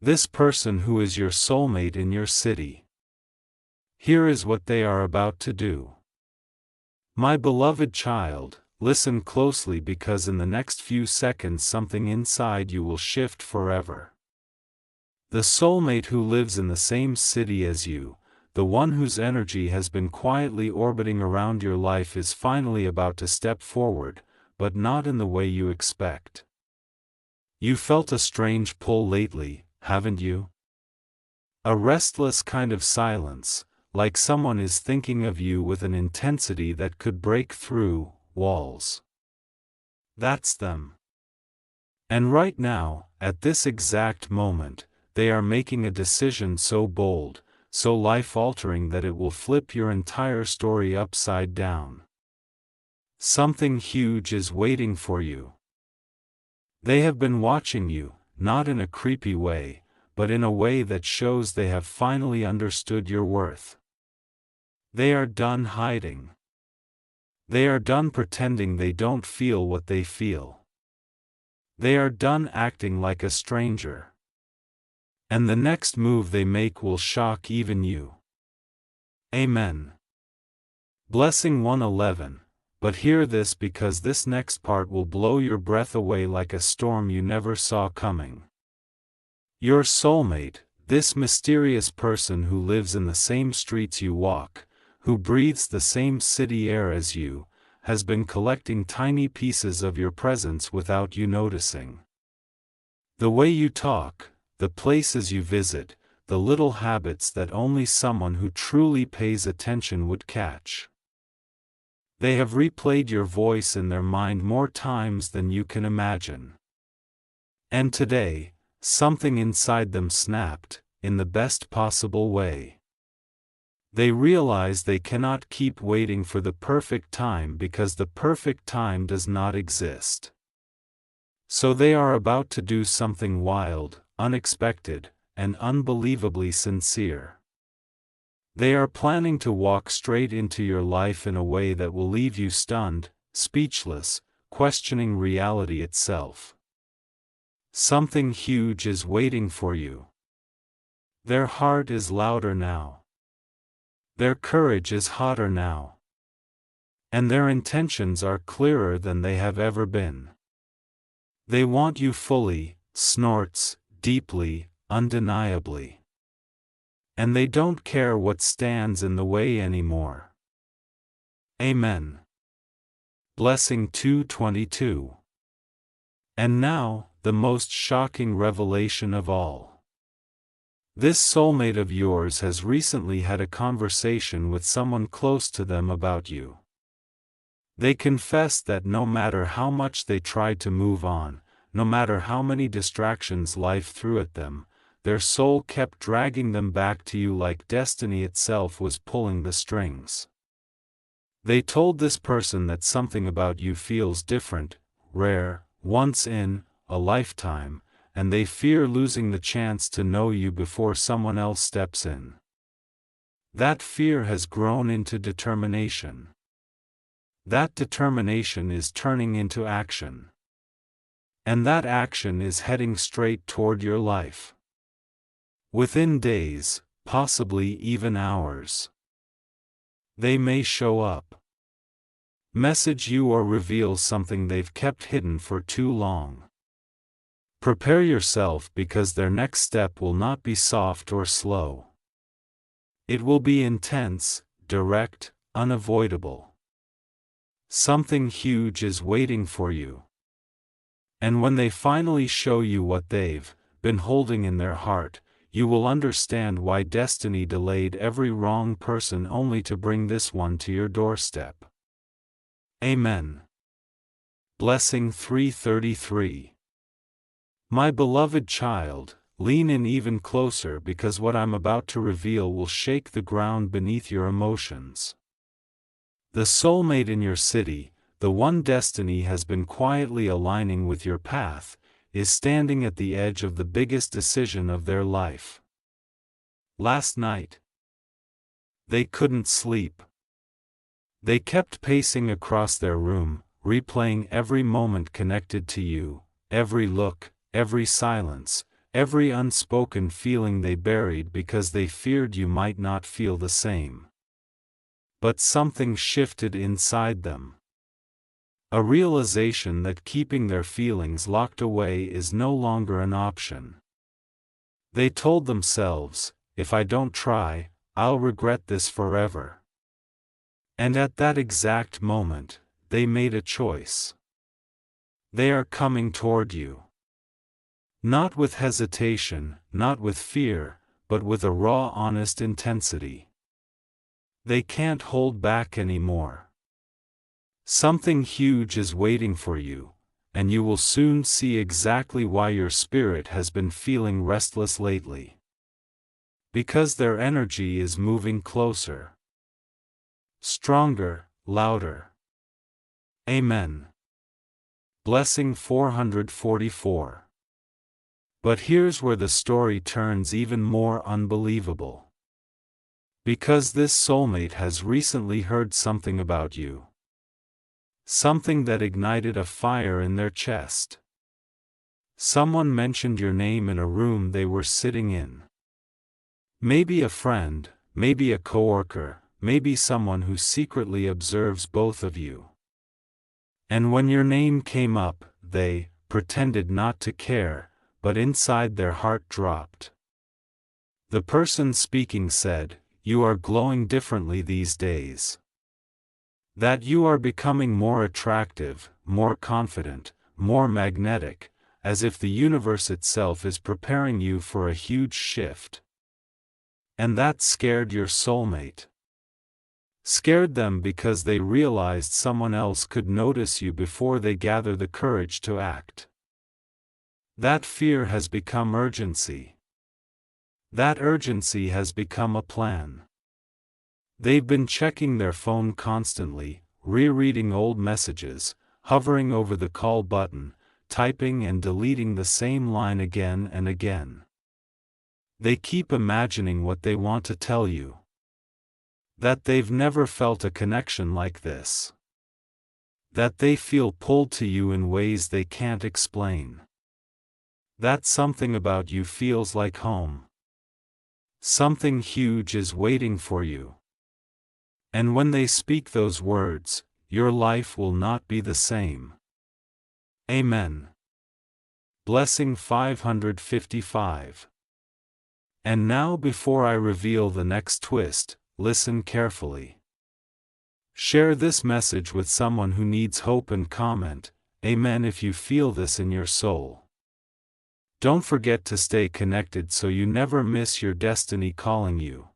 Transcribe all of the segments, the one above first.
This person who is your soulmate in your city. Here is what they are about to do. My beloved child, listen closely because in the next few seconds something inside you will shift forever. The soulmate who lives in the same city as you, the one whose energy has been quietly orbiting around your life is finally about to step forward, but not in the way you expect. You felt a strange pull lately, haven't you? A restless kind of silence, like someone is thinking of you with an intensity that could break through walls. That's them. And right now, at this exact moment, they are making a decision so bold, so life-altering that it will flip your entire story upside down. Something huge is waiting for you. They have been watching you, not in a creepy way, but in a way that shows they have finally understood your worth. They are done hiding. They are done pretending they don't feel what they feel. They are done acting like a stranger. And the next move they make will shock even you. Amen. Blessing 111, but hear this because this next part will blow your breath away like a storm you never saw coming. Your soulmate, this mysterious person who lives in the same streets you walk, who breathes the same city air as you, has been collecting tiny pieces of your presence without you noticing. The way you talk, the places you visit, the little habits that only someone who truly pays attention would catch. They have replayed your voice in their mind more times than you can imagine. And today, something inside them snapped, in the best possible way. They realize they cannot keep waiting for the perfect time because the perfect time does not exist. So they are about to do something wild, unexpected, and unbelievably sincere. They are planning to walk straight into your life in a way that will leave you stunned, speechless, questioning reality itself. Something huge is waiting for you. Their heart is louder now. Their courage is hotter now. And their intentions are clearer than they have ever been. They want you fully, snorts, deeply, undeniably. And they don't care what stands in the way anymore. Amen. Blessing 222. And now, the most shocking revelation of all. This soulmate of yours has recently had a conversation with someone close to them about you. They confessed that no matter how much they tried to move on, no matter how many distractions life threw at them, their soul kept dragging them back to you like destiny itself was pulling the strings. They told this person that something about you feels different, rare, once in a lifetime, and they fear losing the chance to know you before someone else steps in. That fear has grown into determination. That determination is turning into action. And that action is heading straight toward your life. Within days, possibly even hours. They may show up. Message you or reveal something they've kept hidden for too long. Prepare yourself because their next step will not be soft or slow. It will be intense, direct, unavoidable. Something huge is waiting for you. And when they finally show you what they've been holding in their heart, you will understand why destiny delayed every wrong person only to bring this one to your doorstep. Amen. Blessing 333. My beloved child, lean in even closer because what I'm about to reveal will shake the ground beneath your emotions. The soulmate in your city, the one destiny has been quietly aligning with your path, is standing at the edge of the biggest decision of their life. Last night, they couldn't sleep. They kept pacing across their room, replaying every moment connected to you, every look, every silence, every unspoken feeling they buried because they feared you might not feel the same. But something shifted inside them. A realization that keeping their feelings locked away is no longer an option. They told themselves, if I don't try, I'll regret this forever. And at that exact moment, they made a choice. They are coming toward you. Not with hesitation, not with fear, but with a raw, honest intensity. They can't hold back anymore. Something huge is waiting for you, and you will soon see exactly why your spirit has been feeling restless lately. Because their energy is moving closer. Stronger, louder. Amen. Blessing 444. But here's where the story turns even more unbelievable. Because this soulmate has recently heard something about you. Something that ignited a fire in their chest. Someone mentioned your name in a room they were sitting in. Maybe a friend, maybe a coworker, maybe someone who secretly observes both of you. And when your name came up, they pretended not to care, but inside their heart dropped. The person speaking said, "You are glowing differently these days. That you are becoming more attractive, more confident, more magnetic, as if the universe itself is preparing you for a huge shift." And that scared your soulmate. Scared them because they realized someone else could notice you before they gather the courage to act. That fear has become urgency. That urgency has become a plan. They've been checking their phone constantly, rereading old messages, hovering over the call button, typing and deleting the same line again and again. They keep imagining what they want to tell you. That they've never felt a connection like this. That they feel pulled to you in ways they can't explain. That something about you feels like home. Something huge is waiting for you. And when they speak those words, your life will not be the same. Amen. Blessing 555. And now, before I reveal the next twist, listen carefully. Share this message with someone who needs hope and comment, Amen, if you feel this in your soul. Don't forget to stay connected so you never miss your destiny calling you.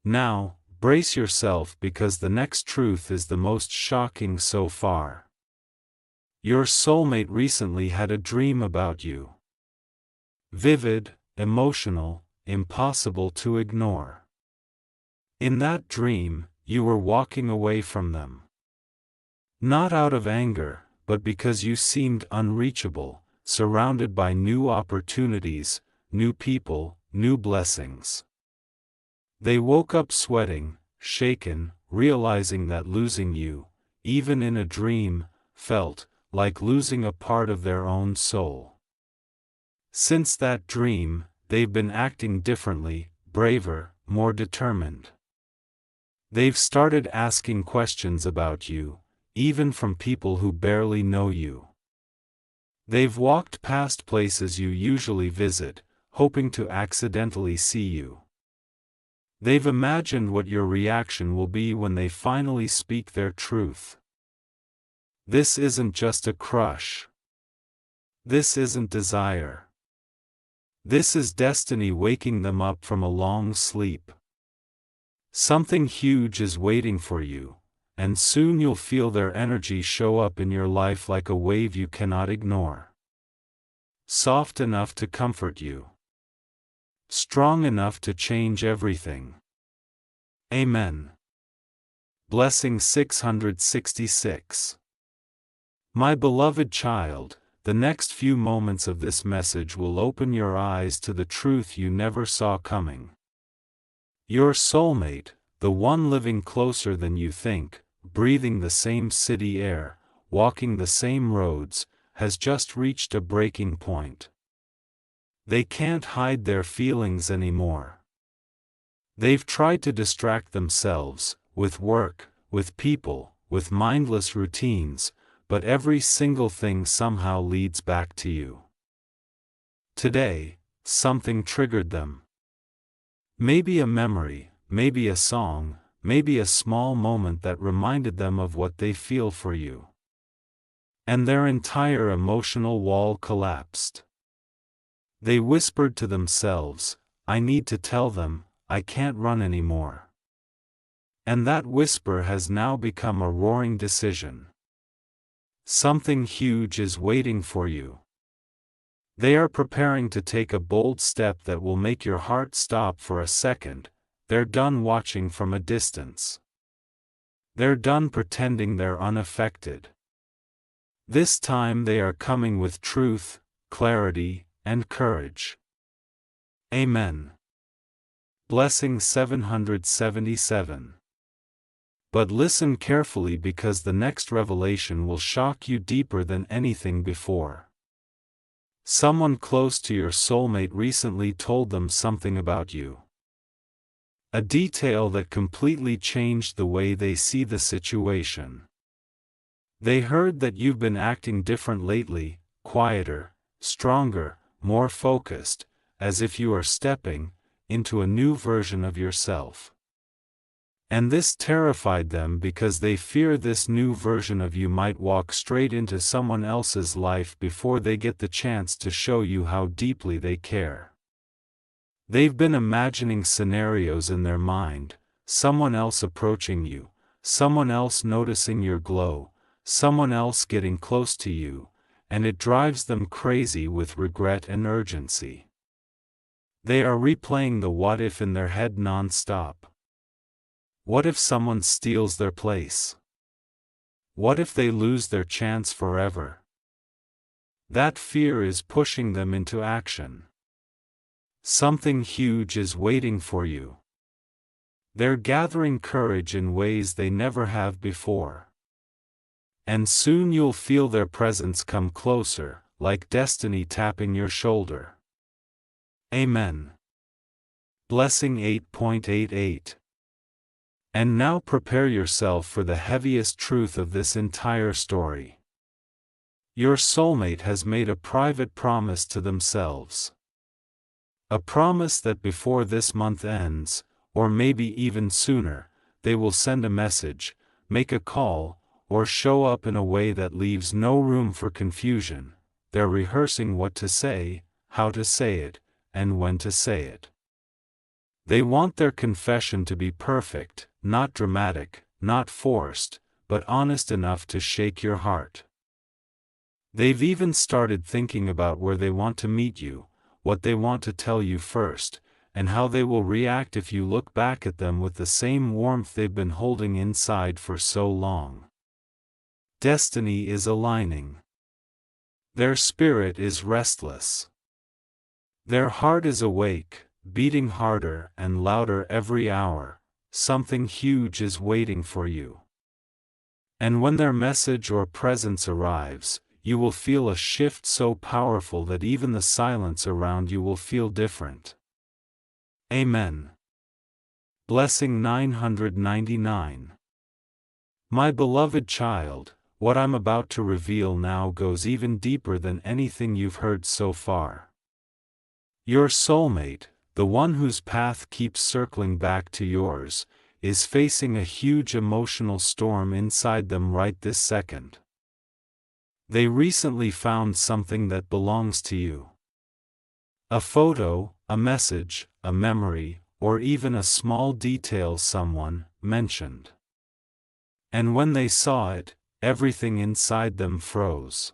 Now, brace yourself because the next truth is the most shocking so far. Your soulmate recently had a dream about you. Vivid, emotional, impossible to ignore. In that dream, you were walking away from them. Not out of anger, but because you seemed unreachable, surrounded by new opportunities, new people, new blessings. They woke up sweating, shaken, realizing that losing you, even in a dream, felt like losing a part of their own soul. Since that dream, they've been acting differently, braver, more determined. They've started asking questions about you, even from people who barely know you. They've walked past places you usually visit, hoping to accidentally see you. They've imagined what your reaction will be when they finally speak their truth. This isn't just a crush. This isn't desire. This is destiny waking them up from a long sleep. Something huge is waiting for you, and soon you'll feel their energy show up in your life like a wave you cannot ignore. Soft enough to comfort you. Strong enough to change everything. Amen. Blessing 666. My beloved child, the next few moments of this message will open your eyes to the truth you never saw coming. Your soulmate, the one living closer than you think, breathing the same city air, walking the same roads, has just reached a breaking point. They can't hide their feelings anymore. They've tried to distract themselves, with work, with people, with mindless routines, but every single thing somehow leads back to you. Today, something triggered them. Maybe a memory, maybe a song, maybe a small moment that reminded them of what they feel for you. And their entire emotional wall collapsed. They whispered to themselves, "I need to tell them, I can't run anymore." And that whisper has now become a roaring decision. Something huge is waiting for you. They are preparing to take a bold step that will make your heart stop for a second. They're done watching from a distance. They're done pretending they're unaffected. This time they are coming with truth, clarity, and courage. Amen. Blessing 777. But listen carefully, because the next revelation will shock you deeper than anything before. Someone close to your soulmate recently told them something about you. A detail that completely changed the way they see the situation. They heard that you've been acting different lately, quieter, stronger, more focused, as if you are stepping into a new version of yourself. And this terrified them, because they fear this new version of you might walk straight into someone else's life before they get the chance to show you how deeply they care. They've been imagining scenarios in their mind: someone else approaching you, someone else noticing your glow, someone else getting close to you, and it drives them crazy with regret and urgency. They are replaying the what if in their head non-stop. What if someone steals their place? What if they lose their chance forever? That fear is pushing them into action. Something huge is waiting for you. They're gathering courage in ways they never have before. And soon you'll feel their presence come closer, like destiny tapping your shoulder. Amen. Blessing 8.88. And now prepare yourself for the heaviest truth of this entire story. Your soulmate has made a private promise to themselves. A promise that before this month ends, or maybe even sooner, they will send a message, make a call, or show up in a way that leaves no room for confusion. They're rehearsing what to say, how to say it, and when to say it. They want their confession to be perfect, not dramatic, not forced, but honest enough to shake your heart. They've even started thinking about where they want to meet you, what they want to tell you first, and how they will react if you look back at them with the same warmth they've been holding inside for so long. Destiny is aligning. Their spirit is restless. Their heart is awake, beating harder and louder every hour. Something huge is waiting for you. And when their message or presence arrives, you will feel a shift so powerful that even the silence around you will feel different. Amen. Blessing 999. My beloved child, what I'm about to reveal now goes even deeper than anything you've heard so far. Your soulmate, the one whose path keeps circling back to yours, is facing a huge emotional storm inside them right this second. They recently found something that belongs to you. A photo, a message, a memory, or even a small detail someone mentioned. And when they saw it, everything inside them froze.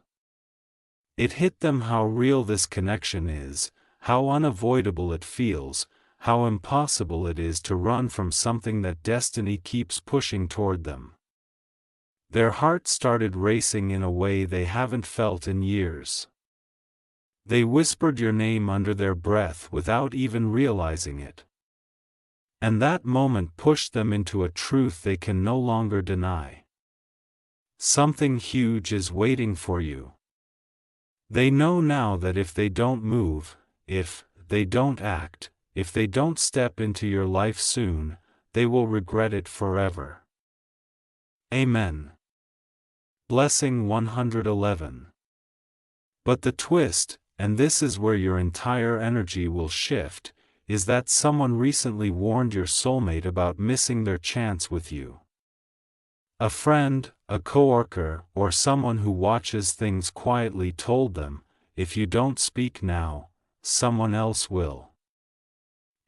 It hit them how real this connection is, how unavoidable it feels, how impossible it is to run from something that destiny keeps pushing toward them. Their hearts started racing in a way they haven't felt in years. They whispered your name under their breath without even realizing it. And that moment pushed them into a truth they can no longer deny. Something huge is waiting for you. They know now that if they don't move, if they don't act, if they don't step into your life soon, they will regret it forever. Amen. Blessing 111. But the twist, and this is where your entire energy will shift, is that someone recently warned your soulmate about missing their chance with you. A friend, a coworker, or someone who watches things quietly told them, if you don't speak now, someone else will.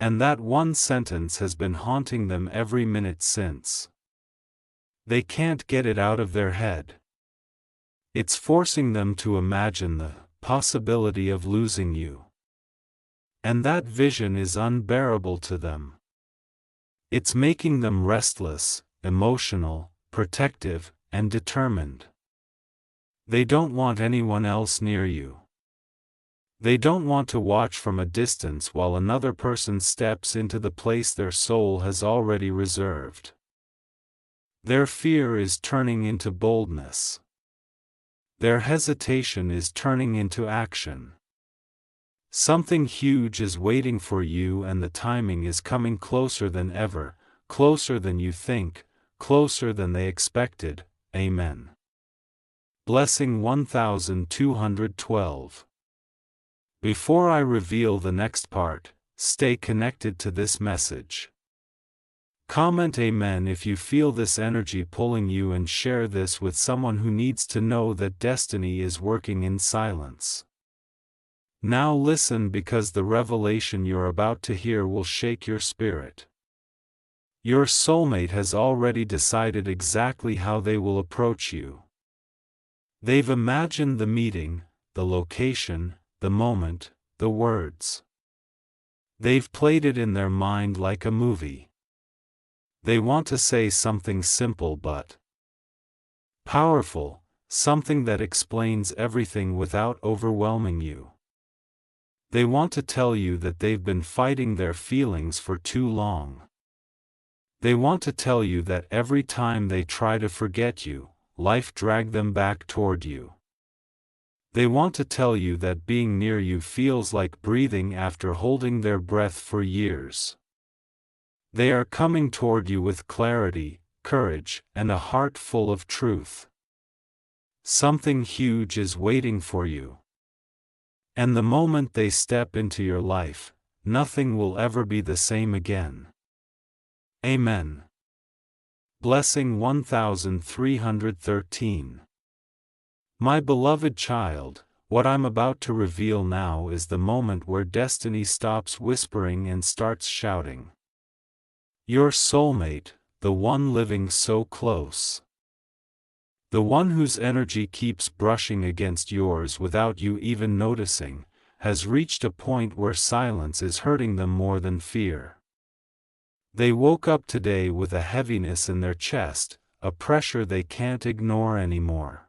And that one sentence has been haunting them every minute since. They can't get it out of their head. It's forcing them to imagine the possibility of losing you. And that vision is unbearable to them. It's making them restless, emotional, protective, and determined. They don't want anyone else near you. They don't want to watch from a distance while another person steps into the place their soul has already reserved. Their fear is turning into boldness. Their hesitation is turning into action. Something huge is waiting for you, and the timing is coming closer than ever, closer than you think, closer than they expected. Amen. Blessing 1212. Before I reveal the next part, stay connected to this message. Comment Amen if you feel this energy pulling you, and share this with someone who needs to know that destiny is working in silence. Now listen, because the revelation you're about to hear will shake your spirit. Your soulmate has already decided exactly how they will approach you. They've imagined the meeting, the location, the moment, the words. They've played it in their mind like a movie. They want to say something simple but powerful, something that explains everything without overwhelming you. They want to tell you that they've been fighting their feelings for too long. They want to tell you that every time they try to forget you, life dragged them back toward you. They want to tell you that being near you feels like breathing after holding their breath for years. They are coming toward you with clarity, courage, and a heart full of truth. Something huge is waiting for you. And the moment they step into your life, nothing will ever be the same again. Amen. Blessing 1313. My beloved child, what I'm about to reveal now is the moment where destiny stops whispering and starts shouting. Your soulmate, the one living so close. The one whose energy keeps brushing against yours without you even noticing, has reached a point where silence is hurting them more than fear. They woke up today with a heaviness in their chest, a pressure they can't ignore anymore.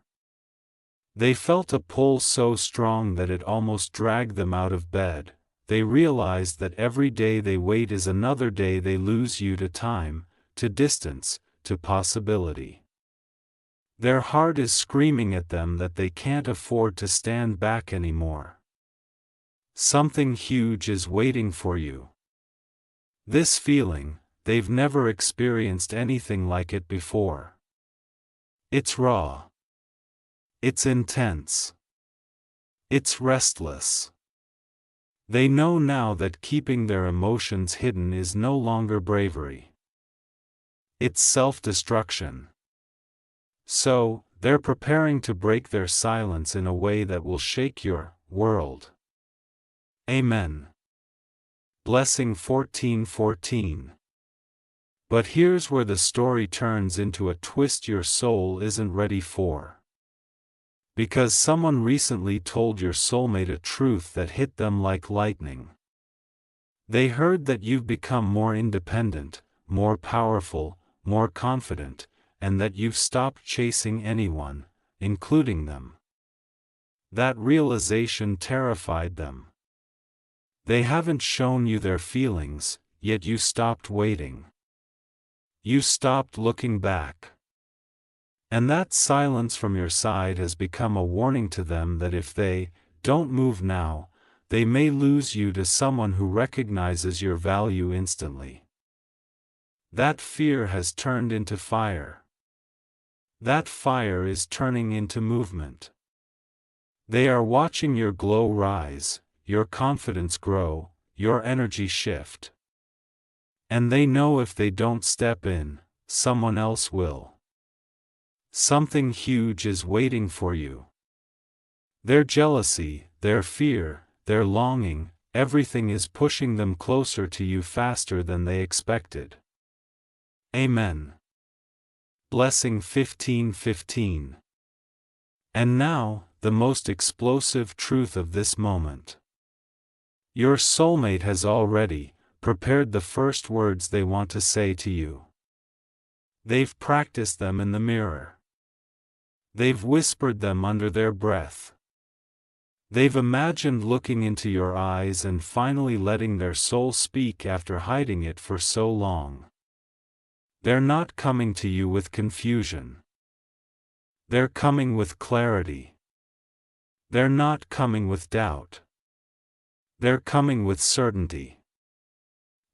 They felt a pull so strong that it almost dragged them out of bed. They realized that every day they wait is another day they lose you to time, to distance, to possibility. Their heart is screaming at them that they can't afford to stand back anymore. Something huge is waiting for you. This feeling, they've never experienced anything like it before. It's raw. It's intense. It's restless. They know now that keeping their emotions hidden is no longer bravery. It's self-destruction. So, they're preparing to break their silence in a way that will shake your world. Amen. Blessing 1414. But here's where the story turns into a twist your soul isn't ready for. Because someone recently told your soulmate a truth that hit them like lightning. They heard that you've become more independent, more powerful, more confident, and that you've stopped chasing anyone, including them. That realization terrified them. They haven't shown you their feelings, yet you stopped waiting. You stopped looking back. And that silence from your side has become a warning to them that if they don't move now, they may lose you to someone who recognizes your value instantly. That fear has turned into fire. That fire is turning into movement. They are watching your glow rise, your confidence grow, your energy shift. And they know if they don't step in, someone else will. Something huge is waiting for you. Their jealousy, their fear, their longing, everything is pushing them closer to you faster than they expected. Amen. Blessing 15:15. And now, the most explosive truth of this moment. Your soulmate has already prepared the first words they want to say to you. They've practiced them in the mirror. They've whispered them under their breath. They've imagined looking into your eyes and finally letting their soul speak after hiding it for so long. They're not coming to you with confusion. They're coming with clarity. They're not coming with doubt. They're coming with certainty.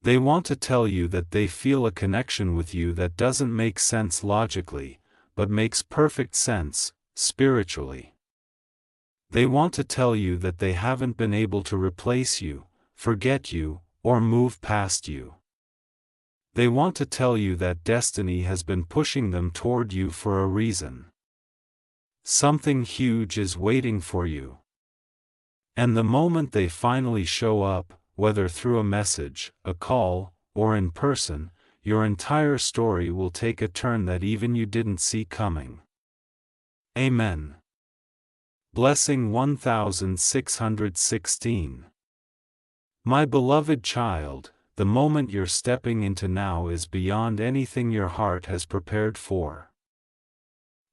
They want to tell you that they feel a connection with you that doesn't make sense logically, but makes perfect sense, spiritually. They want to tell you that they haven't been able to replace you, forget you, or move past you. They want to tell you that destiny has been pushing them toward you for a reason. Something huge is waiting for you. And the moment they finally show up, whether through a message, a call, or in person, your entire story will take a turn that even you didn't see coming. Amen. Blessing 1616. My beloved child, the moment you're stepping into now is beyond anything your heart has prepared for.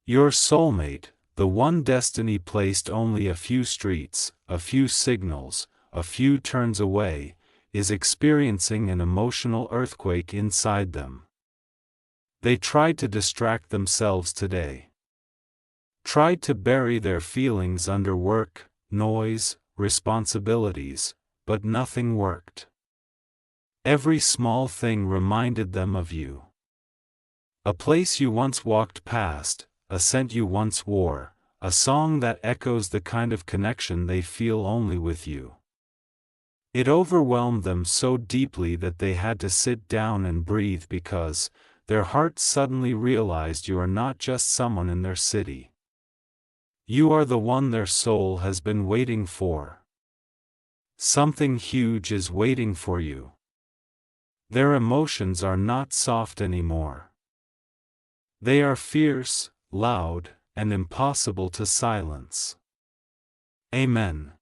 Your soulmate, the one destiny placed only a few streets, a few signals, a few turns away, is experiencing an emotional earthquake inside them. They tried to distract themselves today. Tried to bury their feelings under work, noise, responsibilities, but nothing worked. Every small thing reminded them of you. A place you once walked past, a scent you once wore, a song that echoes the kind of connection they feel only with you. It overwhelmed them so deeply that they had to sit down and breathe because their hearts suddenly realized you are not just someone in their city. You are the one their soul has been waiting for. Something huge is waiting for you. Their emotions are not soft anymore. They are fierce, loud, and impossible to silence. Amen.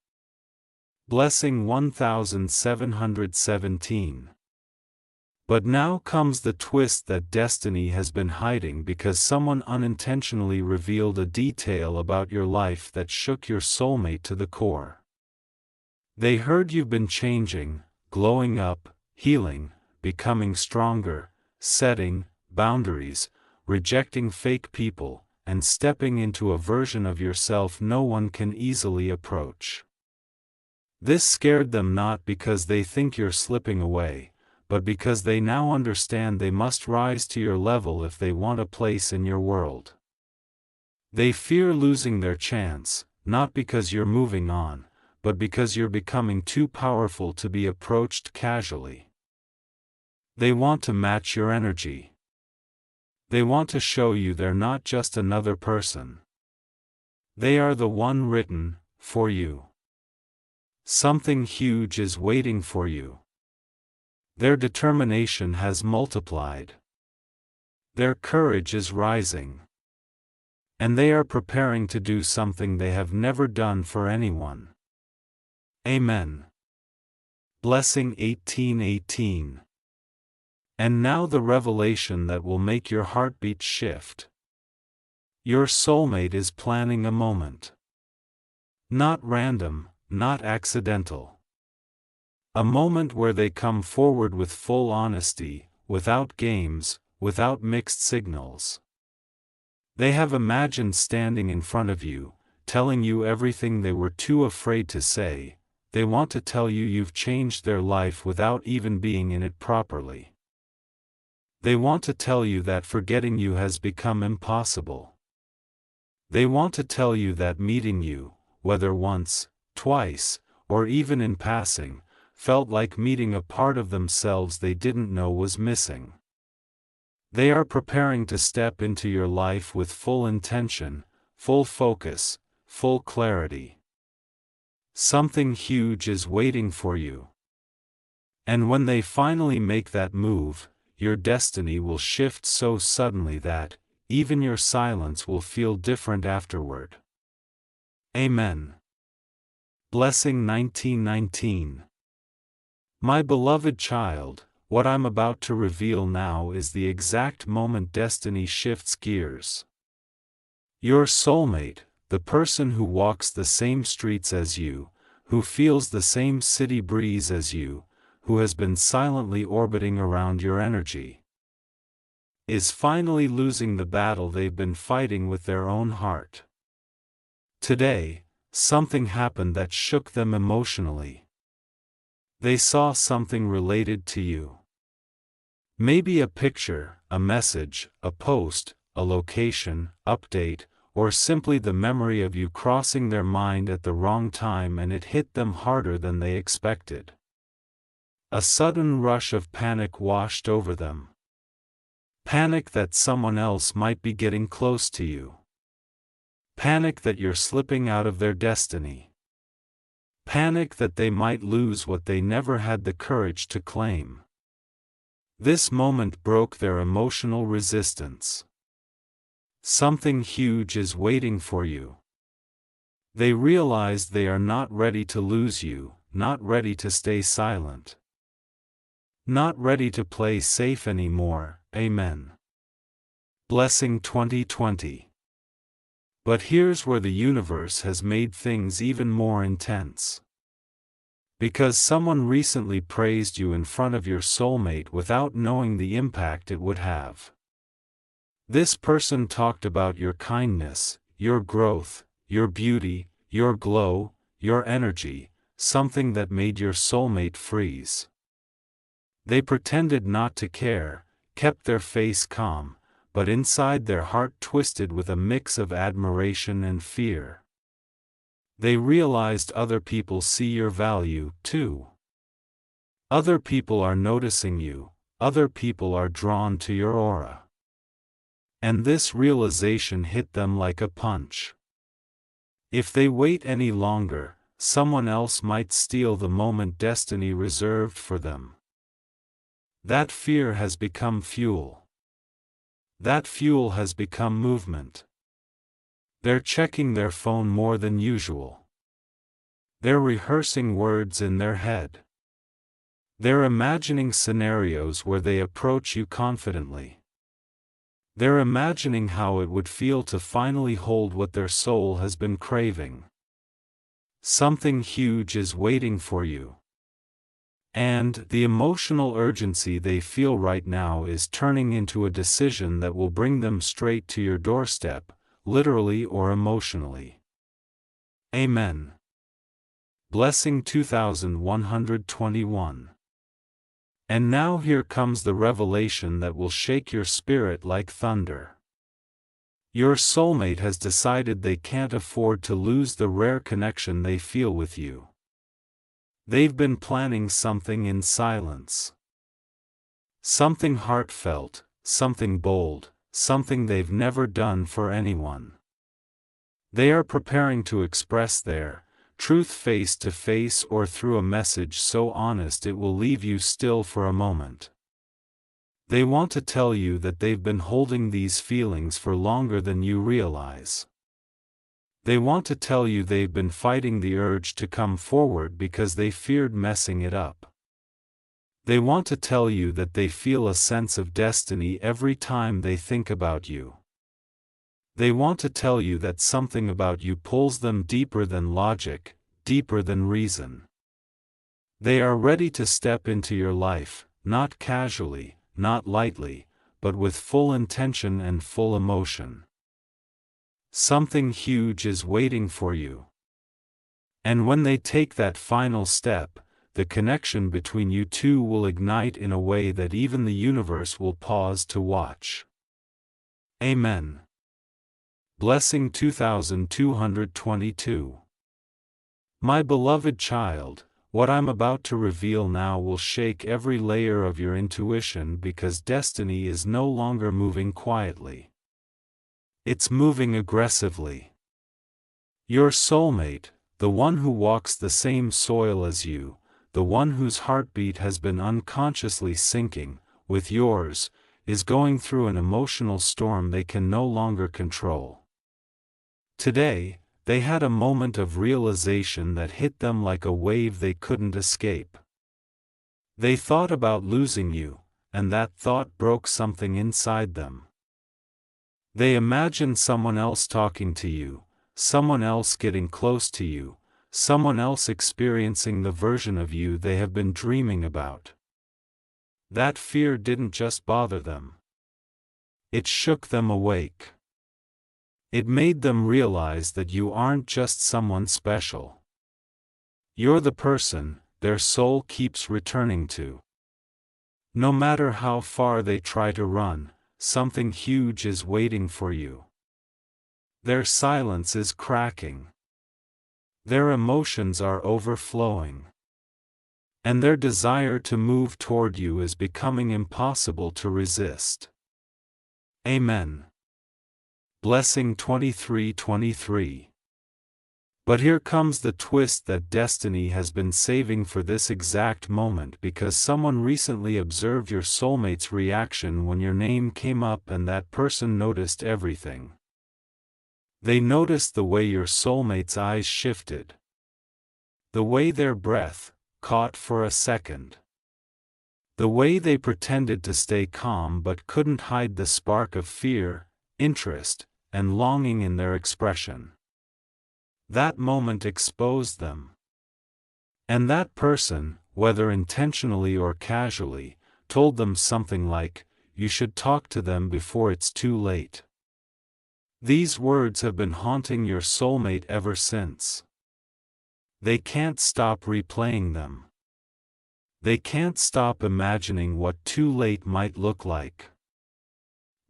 Blessing 1717. But now comes the twist that destiny has been hiding because someone unintentionally revealed a detail about your life that shook your soulmate to the core. They heard you've been changing, glowing up, healing, becoming stronger, setting boundaries, rejecting fake people, and stepping into a version of yourself no one can easily approach. This scared them not because they think you're slipping away, but because they now understand they must rise to your level if they want a place in your world. They fear losing their chance, not because you're moving on, but because you're becoming too powerful to be approached casually. They want to match your energy. They want to show you they're not just another person. They are the one written for you. Something huge is waiting for you. Their determination has multiplied. Their courage is rising. And they are preparing to do something they have never done for anyone. Amen. Blessing 1818. And now the revelation that will make your heartbeat shift. Your soulmate is planning a moment. Not random, not accidental. A moment where they come forward with full honesty, without games, without mixed signals. They have imagined standing in front of you, telling you everything they were too afraid to say, they want to tell you you've changed their life without even being in it properly. They want to tell you that forgetting you has become impossible. They want to tell you that meeting you, whether once, twice, or even in passing, felt like meeting a part of themselves they didn't know was missing. They are preparing to step into your life with full intention, full focus, full clarity. Something huge is waiting for you. And when they finally make that move, your destiny will shift so suddenly that, even your silence will feel different afterward. Amen. Blessing 1919. My beloved child, what I'm about to reveal now is the exact moment destiny shifts gears. Your soulmate, the person who walks the same streets as you, who feels the same city breeze as you, who has been silently orbiting around your energy, is finally losing the battle they've been fighting with their own heart. Today, something happened that shook them emotionally. They saw something related to you. Maybe a picture, a message, a post, a location, update, or simply the memory of you crossing their mind at the wrong time, and it hit them harder than they expected. A sudden rush of panic washed over them. Panic that someone else might be getting close to you. Panic that you're slipping out of their destiny. Panic that they might lose what they never had the courage to claim. This moment broke their emotional resistance. Something huge is waiting for you. They realized they are not ready to lose you, not ready to stay silent. Not ready to play safe anymore. Amen. Blessing 2020. But here's where the universe has made things even more intense. Because someone recently praised you in front of your soulmate without knowing the impact it would have. This person talked about your kindness, your growth, your beauty, your glow, your energy, something that made your soulmate freeze. They pretended not to care, kept their face calm, but inside their heart twisted with a mix of admiration and fear. They realized other people see your value, too. Other people are noticing you, other people are drawn to your aura. And this realization hit them like a punch. If they wait any longer, someone else might steal the moment destiny reserved for them. That fear has become fuel. That fuel has become movement. They're checking their phone more than usual. They're rehearsing words in their head. They're imagining scenarios where they approach you confidently. They're imagining how it would feel to finally hold what their soul has been craving. Something huge is waiting for you. And the emotional urgency they feel right now is turning into a decision that will bring them straight to your doorstep, literally or emotionally. Amen. Blessing 2121. And now here comes the revelation that will shake your spirit like thunder. Your soulmate has decided they can't afford to lose the rare connection they feel with you. They've been planning something in silence. Something heartfelt, something bold, something they've never done for anyone. They are preparing to express their truth face to face or through a message so honest it will leave you still for a moment. They want to tell you that they've been holding these feelings for longer than you realize. They want to tell you they've been fighting the urge to come forward because they feared messing it up. They want to tell you that they feel a sense of destiny every time they think about you. They want to tell you that something about you pulls them deeper than logic, deeper than reason. They are ready to step into your life, not casually, not lightly, but with full intention and full emotion. Something huge is waiting for you. And when they take that final step, the connection between you two will ignite in a way that even the universe will pause to watch. Amen. Blessing 2222. My beloved child, what I'm about to reveal now will shake every layer of your intuition because destiny is no longer moving quietly. It's moving aggressively. Your soulmate, the one who walks the same soil as you, the one whose heartbeat has been unconsciously syncing with yours, is going through an emotional storm they can no longer control. Today, they had a moment of realization that hit them like a wave they couldn't escape. They thought about losing you, and that thought broke something inside them. They imagined someone else talking to you, someone else getting close to you, someone else experiencing the version of you they have been dreaming about. That fear didn't just bother them. It shook them awake. It made them realize that you aren't just someone special. You're the person their soul keeps returning to. No matter how far they try to run, something huge is waiting for you. Their silence is cracking. Their emotions are overflowing. And their desire to move toward you is becoming impossible to resist. Amen. Blessing 2323. But here comes the twist that destiny has been saving for this exact moment, because someone recently observed your soulmate's reaction when your name came up, and that person noticed everything. They noticed the way your soulmate's eyes shifted. The way their breath caught for a second. The way they pretended to stay calm but couldn't hide the spark of fear, interest, and longing in their expression. That moment exposed them. And that person, whether intentionally or casually, told them something like, "You should talk to them before it's too late." These words have been haunting your soulmate ever since. They can't stop replaying them. They can't stop imagining what too late might look like.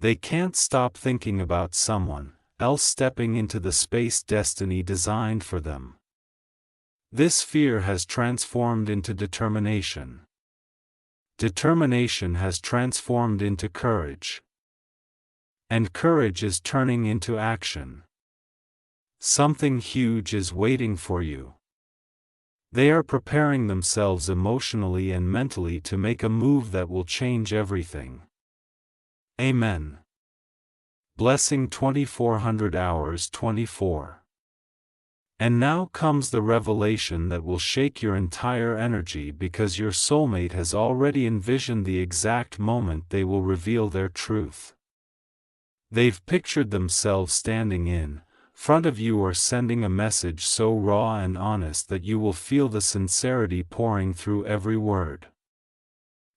They can't stop thinking about someone else stepping into the space destiny designed for them. This fear has transformed into determination. Determination has transformed into courage. And courage is turning into action. Something huge is waiting for you. They are preparing themselves emotionally and mentally to make a move that will change everything. Amen. Blessing 2400 hours 24. And now comes the revelation that will shake your entire energy, because your soulmate has already envisioned the exact moment they will reveal their truth. They've pictured themselves standing in front of you or sending a message so raw and honest that you will feel the sincerity pouring through every word.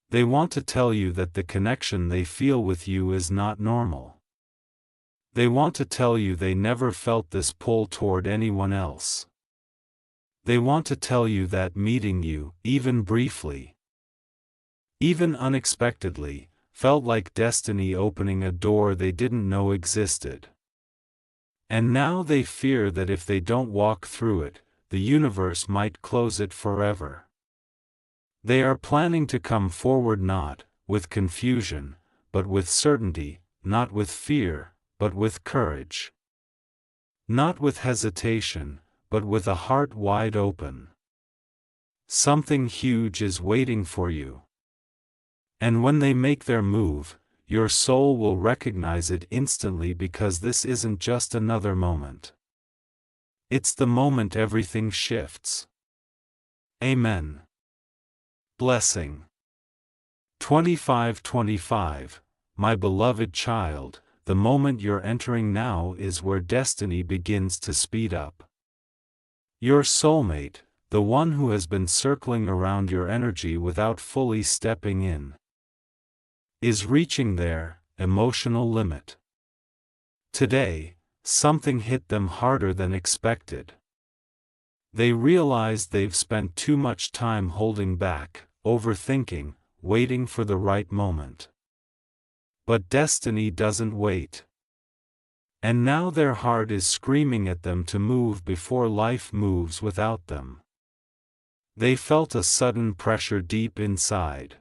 They want to tell you that the connection they feel with you is not normal. They want to tell you they never felt this pull toward anyone else. They want to tell you that meeting you, even briefly, even unexpectedly, felt like destiny opening a door they didn't know existed. And now they fear that if they don't walk through it, the universe might close it forever. They are planning to come forward not with confusion, but with certainty, not with fear, but with courage. Not with hesitation, but with a heart wide open. Something huge is waiting for you. And when they make their move, your soul will recognize it instantly, because this isn't just another moment. It's the moment everything shifts. Amen. Blessing 2525. My beloved child, the moment you're entering now is where destiny begins to speed up. Your soulmate, the one who has been circling around your energy without fully stepping in, is reaching their emotional limit. Today, something hit them harder than expected. They realize they've spent too much time holding back, overthinking, waiting for the right moment. But destiny doesn't wait. And now their heart is screaming at them to move before life moves without them. They felt a sudden pressure deep inside.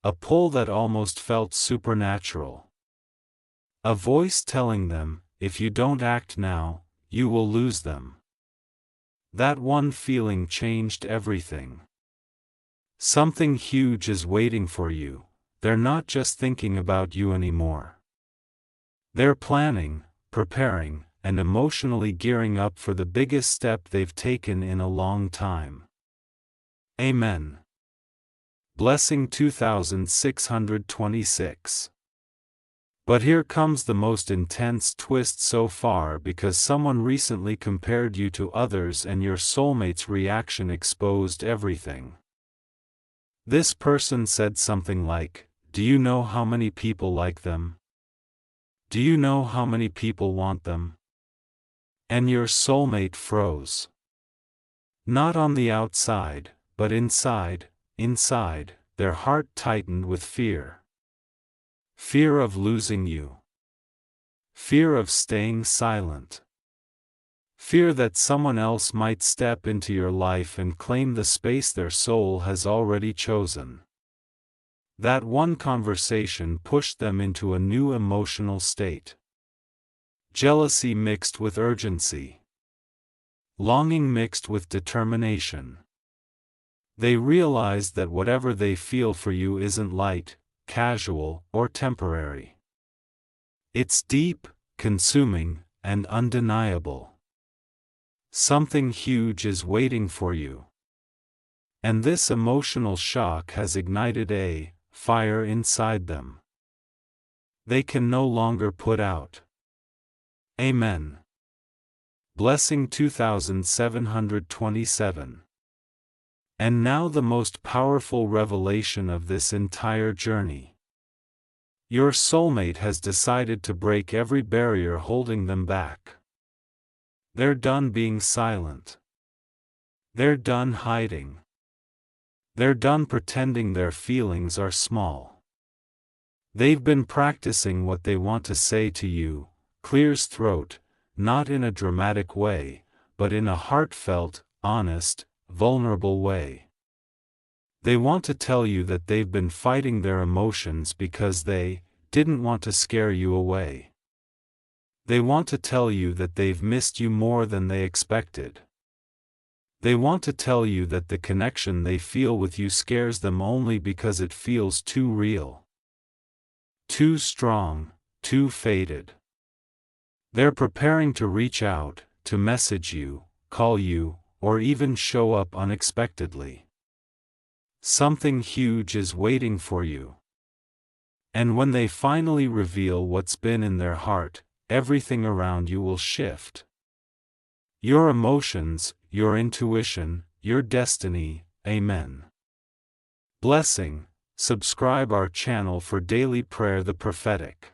A pull that almost felt supernatural. A voice telling them, if you don't act now, you will lose them. That one feeling changed everything. Something huge is waiting for you. They're not just thinking about you anymore. They're planning, preparing, and emotionally gearing up for the biggest step they've taken in a long time. Amen. Blessing 2626. But here comes the most intense twist so far, because someone recently compared you to others and your soulmate's reaction exposed everything. This person said something like, "Do you know how many people like them? Do you know how many people want them?" And your soulmate froze. Not on the outside, but inside, their heart tightened with fear. Fear of losing you. Fear of staying silent. Fear that someone else might step into your life and claim the space their soul has already chosen. That one conversation pushed them into a new emotional state. Jealousy mixed with urgency. Longing mixed with determination. They realized that whatever they feel for you isn't light, casual, or temporary. It's deep, consuming, and undeniable. Something huge is waiting for you. And this emotional shock has ignited a fire inside them they can no longer put out. Amen. Blessing 2727. And now the most powerful revelation of this entire journey. Your soulmate has decided to break every barrier holding them back. They're done being silent. They're done hiding. They're done pretending their feelings are small. They've been practicing what they want to say to you, clear's throat, not in a dramatic way, but in a heartfelt, honest, vulnerable way. They want to tell you that they've been fighting their emotions because they didn't want to scare you away. They want to tell you that they've missed you more than they expected. They want to tell you that the connection they feel with you scares them only because it feels too real. Too strong, too faded. They're preparing to reach out, to message you, call you, or even show up unexpectedly. Something huge is waiting for you. And when they finally reveal what's been in their heart, everything around you will shift. Your emotions, your intuition, your destiny. Amen. Blessing. Subscribe our channel for daily prayer the prophetic.